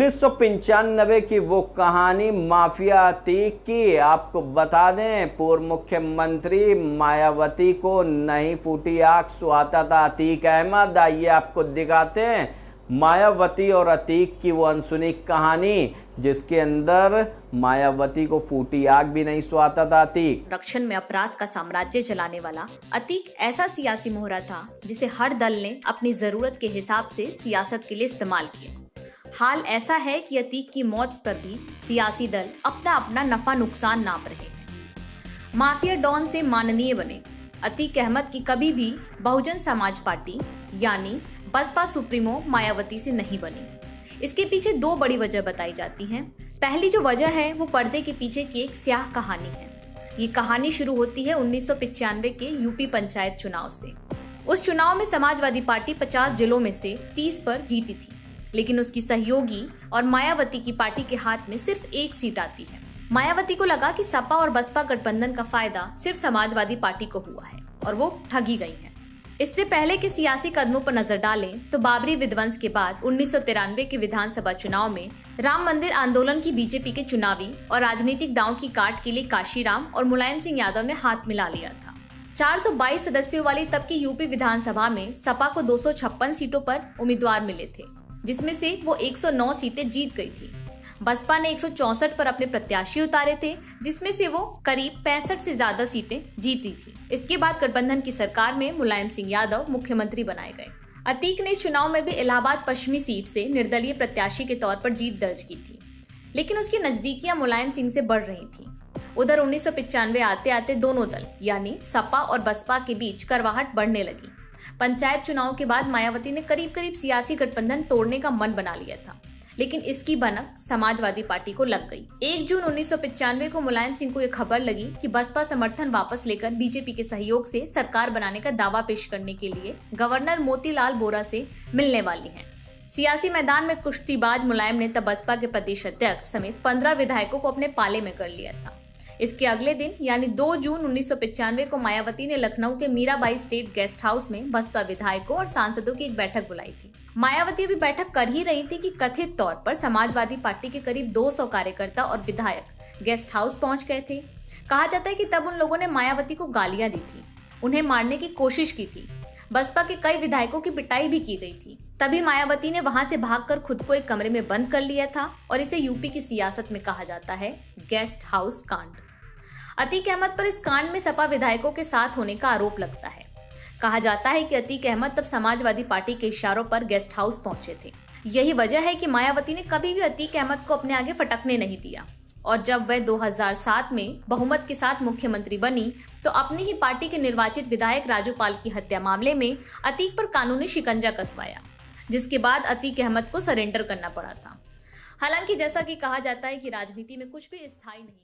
1995 की वो कहानी माफिया अतीक की। आपको बता दें, पूर्व मुख्यमंत्री मायावती को नहीं फूटी आग, सुहाता था अतीक अहमद। आइए आपको दिखाते हैं मायावती और अतीक की वो अनसुनी कहानी, जिसके अंदर मायावती को फूटी आग भी नहीं सुहाता था अतीक। रक्षण में अपराध का साम्राज्य चलाने वाला अतीक ऐसा सियासी मोहरा था जिसे हर दल ने अपनी जरूरत के हिसाब से सियासत के लिए इस्तेमाल किया। हाल ऐसा है कि अतीक की मौत पर भी सियासी दल अपना अपना नफा नुकसान नाप रहे हैं। माफिया डॉन से माननीय बने अतीक अहमद की कभी भी बहुजन समाज पार्टी यानी बसपा सुप्रीमो मायावती से नहीं बनी। इसके पीछे दो बड़ी वजह बताई जाती हैं। पहली जो वजह है वो पर्दे के पीछे की एक स्याह कहानी है। ये कहानी शुरू होती है 1995 के यूपी पंचायत चुनाव से। उस चुनाव में समाजवादी पार्टी 50 जिलों में से 30 पर जीती थी, लेकिन उसकी सहयोगी और मायावती की पार्टी के हाथ में सिर्फ एक सीट आती है। मायावती को लगा कि सपा और बसपा गठबंधन का फायदा सिर्फ समाजवादी पार्टी को हुआ है और वो ठगी गई है। इससे पहले के सियासी कदमों पर नजर डालें तो बाबरी विध्वंस के बाद 1993 के विधानसभा चुनाव में राम मंदिर आंदोलन की बीजेपी के चुनावी और राजनीतिक दांव की काट के लिए काशीराम और मुलायम सिंह यादव ने हाथ मिला लिया था। 422 सदस्यों वाली तब की यूपी विधानसभा में सपा को 256 सीटों पर उम्मीदवार मिले थे, जिसमें से वो 109 सीटें जीत गई थी। बसपा ने 164 पर अपने प्रत्याशी उतारे थे, जिसमें से वो करीब 65 से ज्यादा सीटें जीती थी। इसके बाद गठबंधन की सरकार में मुलायम सिंह यादव मुख्यमंत्री बनाए गए। अतीक ने इस चुनाव में भी इलाहाबाद पश्चिमी सीट से निर्दलीय प्रत्याशी के तौर पर जीत दर्ज की थी, लेकिन उसकी नजदीकियां मुलायम सिंह से बढ़ रही थी। उधर 1995 आते आते दोनों दल यानी सपा और बसपा के बीच करवाहट बढ़ने लगी। पंचायत चुनाव के बाद मायावती ने करीब करीब सियासी गठबंधन तोड़ने का मन बना लिया था, लेकिन इसकी भनक समाजवादी पार्टी को लग गई। 1 जून 1995 को मुलायम सिंह को यह खबर लगी कि बसपा समर्थन वापस लेकर बीजेपी के सहयोग से सरकार बनाने का दावा पेश करने के लिए गवर्नर मोतीलाल वोरा से मिलने वाली है। सियासी मैदान में कुश्तीबाज मुलायम ने तब बसपा के प्रदेश अध्यक्ष समेत 15 विधायकों को अपने पाले में कर लिया था। इसके अगले दिन यानी 2 जून 1995 को मायावती ने लखनऊ के मीराबाई स्टेट गेस्ट हाउस में बसपा विधायकों और सांसदों की एक बैठक बुलाई थी। मायावती अभी बैठक कर ही रही थी कि कथित तौर पर समाजवादी पार्टी के करीब 200 कार्यकर्ता और विधायक गेस्ट हाउस पहुंच गए थे। कहा जाता है कि तब उन लोगों ने मायावती को गालियां दी थी, उन्हें मारने की कोशिश की थी। बसपा के कई विधायकों की पिटाई भी की गई थी। तभी मायावती ने वहां से भागकर खुद को एक कमरे में बंद कर लिया था और इसे यूपी की सियासत में कहा जाता है गेस्ट हाउस कांड। अतीक अहमद पर इस कांड में सपा विधायकों के साथ होने का आरोप लगता है। कहा जाता है कि अतीक अहमद तब समाजवादी पार्टी के इशारों पर गेस्ट हाउस पहुंचे थे। यही वजह है कि मायावती ने कभी भी अतीक अहमद को अपने आगे फटकने नहीं दिया और जब वह 2007 में बहुमत के साथ मुख्यमंत्री बनी तो अपनी ही पार्टी के निर्वाचित विधायक राजू पाल की हत्या मामले में अतीक पर कानूनी शिकंजा कसवाया, जिसके बाद अतीक अहमद को सरेंडर करना पड़ा था। हालांकि जैसा कि कहा जाता है कि राजनीति में कुछ भी स्थायी नहीं।